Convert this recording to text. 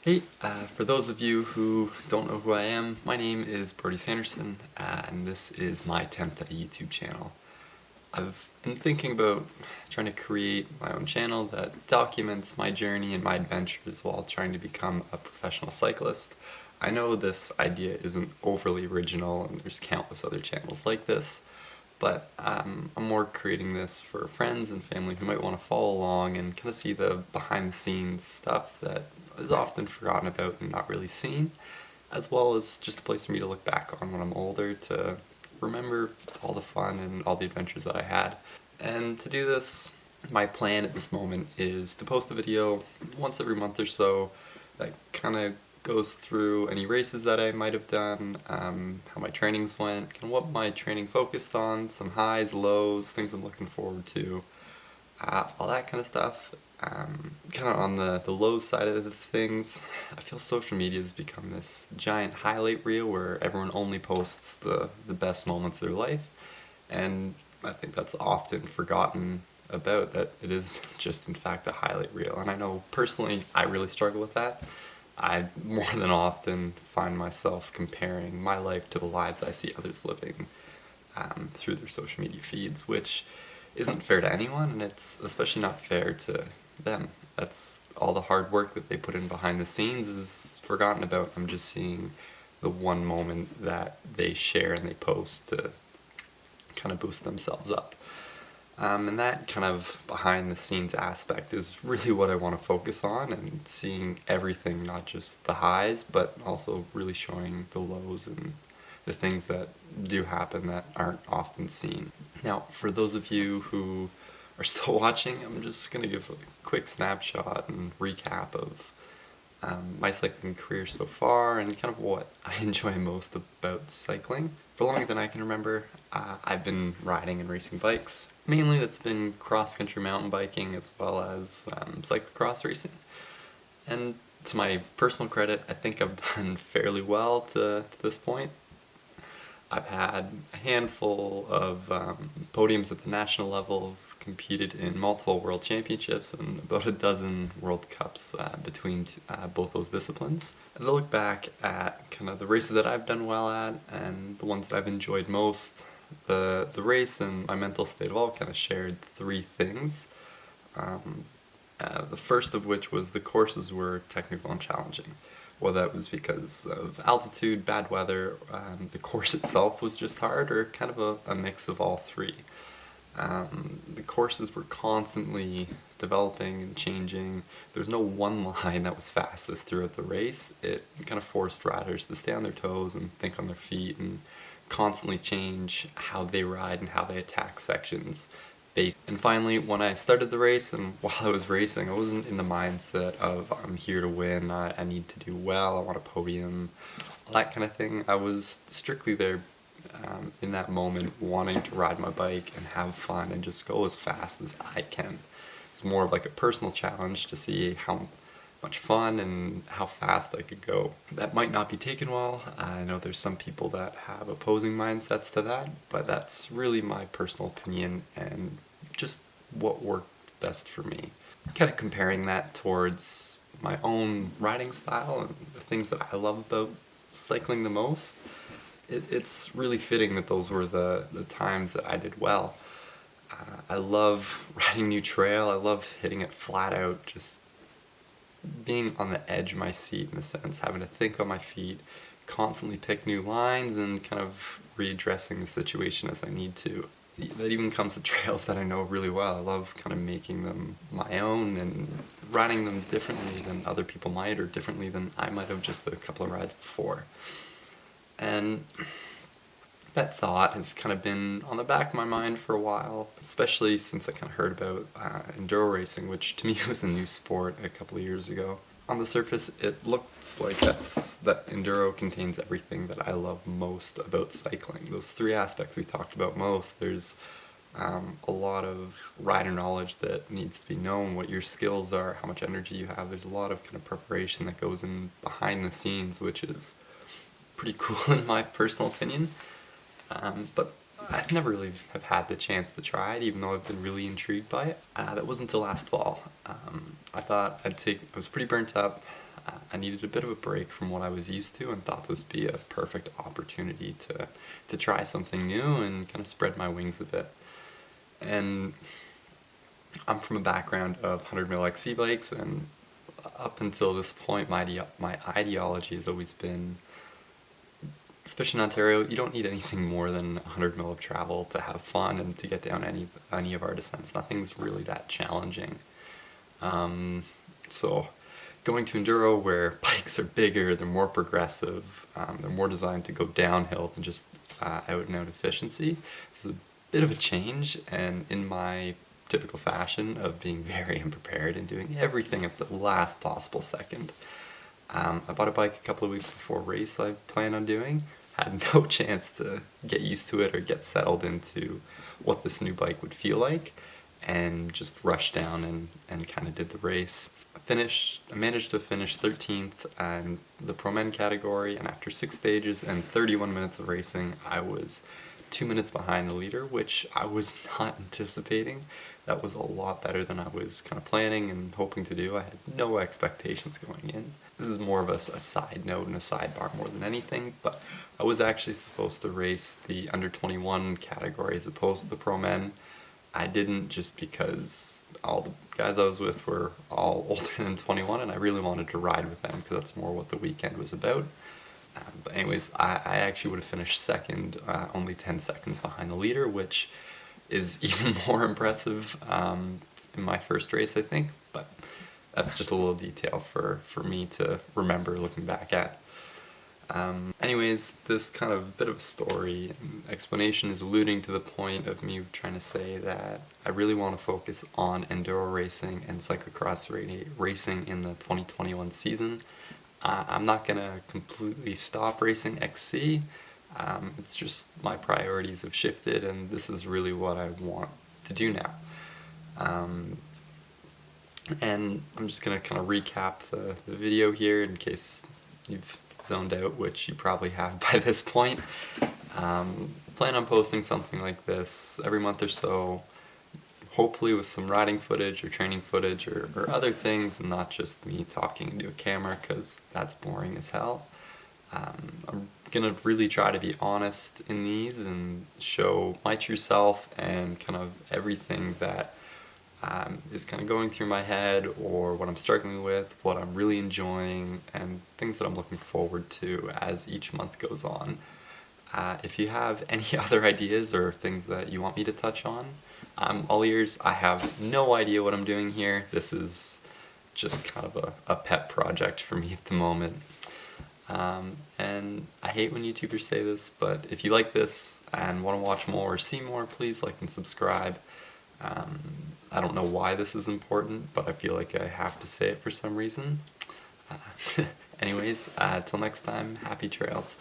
Hey, for those of you who don't know who I am, my name is Brody Sanderson, and this is my attempt at a YouTube channel. I've been thinking about trying to create my own channel that documents my journey and my adventures while trying to become a professional cyclist. I know this idea isn't overly original, and there's countless other channels like this, but I'm more creating this for friends and family who might want to follow along and kind of see the behind the scenes stuff that is often forgotten about and not really seen, as well as just a place for me to look back on when I'm older to remember all the fun and all the adventures that I had. And to do this, my plan at this moment is to post a video once every month or so that kind of goes through any races that I might have done, how my trainings went, kind of what my training focused on, some highs, lows, things I'm looking forward to, all that kind of stuff. Kind of on the low side of things, I feel social media has become this giant highlight reel where everyone only posts the best moments of their life, and I think that's often forgotten about, that it is just in fact a highlight reel. And I know personally I really struggle with that. I more than often find myself comparing my life to the lives I see others living through their social media feeds, which isn't fair to anyone, and it's especially not fair to them. That's all the hard work that they put in behind the scenes is forgotten about. I'm just seeing the one moment that they share and they post to kind of boost themselves up. And that kind of behind the scenes aspect is really what I want to focus on, and seeing everything, not just the highs, but also really showing the lows and the things that do happen that aren't often seen. Now, for those of you who are still watching, I'm just going to give a quick snapshot and recap of my cycling career so far and kind of what I enjoy most about cycling. For longer than I can remember, I've been riding and racing bikes. Mainly that's been cross-country mountain biking as well as cyclocross racing. And to my personal credit, I think I've done fairly well to this point. I've had a handful of podiums at the national level, competed in multiple world championships and about a dozen World Cups between both those disciplines. As I look back at kind of the races that I've done well at and the ones that I've enjoyed most, the race and my mental state have all kind of shared three things. The first of which was the courses were technical and challenging. Well, that was because of altitude, bad weather, the course itself was just hard, or kind of a mix of all three. The courses were constantly developing and changing. There was no one line that was fastest throughout the race. It kind of forced riders to stay on their toes and think on their feet and constantly change how they ride and how they attack sections. And finally, when I started the race and while I was racing, I wasn't in the mindset of I'm here to win, I need to do well, I want a podium, all that kind of thing. I was strictly there in that moment wanting to ride my bike and have fun and just go as fast as I can. It's more of like a personal challenge to see how much fun and how fast I could go. That might not be taken well. I know there's some people that have opposing mindsets to that, but that's really my personal opinion and just what worked best for me. Kind of comparing that towards my own riding style and the things that I love about cycling the most, it's really fitting that those were the times that I did well. I love riding new trail, I love hitting it flat out, just being on the edge of my seat in a sense, having to think on my feet, constantly pick new lines and kind of readdressing the situation as I need to. That even comes to trails that I know really well. I love kind of making them my own and riding them differently than other people might, or differently than I might have just a couple of rides before. And that thought has kind of been on the back of my mind for a while, especially since I kind of heard about enduro racing, which to me was a new sport a couple of years ago. On the surface, it looks like that enduro contains everything that I love most about cycling. Those three aspects we talked about most. There's a lot of rider knowledge that needs to be known, what your skills are, how much energy you have. There's a lot of kind of preparation that goes in behind the scenes, which is pretty cool in my personal opinion. But I've never really have had the chance to try it, even though I've been really intrigued by it. That wasn't until last fall. I thought I was pretty burnt up. I needed a bit of a break from what I was used to and thought this would be a perfect opportunity to try something new and kind of spread my wings a bit. And I'm from a background of 100 mil XC bikes, and up until this point my ideology has always been, especially in Ontario, you don't need anything more than 100 mil of travel to have fun and to get down any of our descents. Nothing's really that challenging. So going to enduro where bikes are bigger, they're more progressive, they're more designed to go downhill than just out and out efficiency. It's a bit of a change, and in my typical fashion of being very unprepared and doing everything at the last possible second. I bought a bike a couple of weeks before a race I planned on doing. Had no chance to get used to it or get settled into what this new bike would feel like, and just rushed down and kind of did the race. I managed to finish 13th in the Pro Men category, and after 6 stages and 31 minutes of racing, I was 2 minutes behind the leader, which I was not anticipating. That was a lot better than I was kind of planning and hoping to do. I had no expectations going in. This is more of a side note and a sidebar more than anything, but I was actually supposed to race the under 21 category as opposed to the Pro Men. I didn't, just because all the guys I was with were all older than 21, and I really wanted to ride with them because that's more what the weekend was about. But anyways, I actually would have finished second, only 10 seconds behind the leader, which is even more impressive in my first race, I think. But that's just a little detail for me to remember looking back at. Anyways, this kind of bit of a story and explanation is alluding to the point of me trying to say that I really want to focus on enduro racing and cyclocross racing in the 2021 season. I'm not going to completely stop racing XC. It's just my priorities have shifted, and this is really what I want to do now. And I'm just going to kind of recap the video here in case you've zoned out, which you probably have by this point. Plan on posting something like this every month or so, hopefully with some riding footage or training footage or other things, and not just me talking into a camera, because that's boring as hell. I'm gonna really try to be honest in these and show my true self and kind of everything that is kind of going through my head, or what I'm struggling with, what I'm really enjoying, and things that I'm looking forward to as each month goes on. If you have any other ideas or things that you want me to touch on, I'm all ears. I have no idea what I'm doing here. This is just kind of a pet project for me at the moment. And I hate when YouTubers say this, but if you like this and want to watch more or see more, please like and subscribe. I don't know why this is important, but I feel like I have to say it for some reason. Anyways, till next time, happy trails.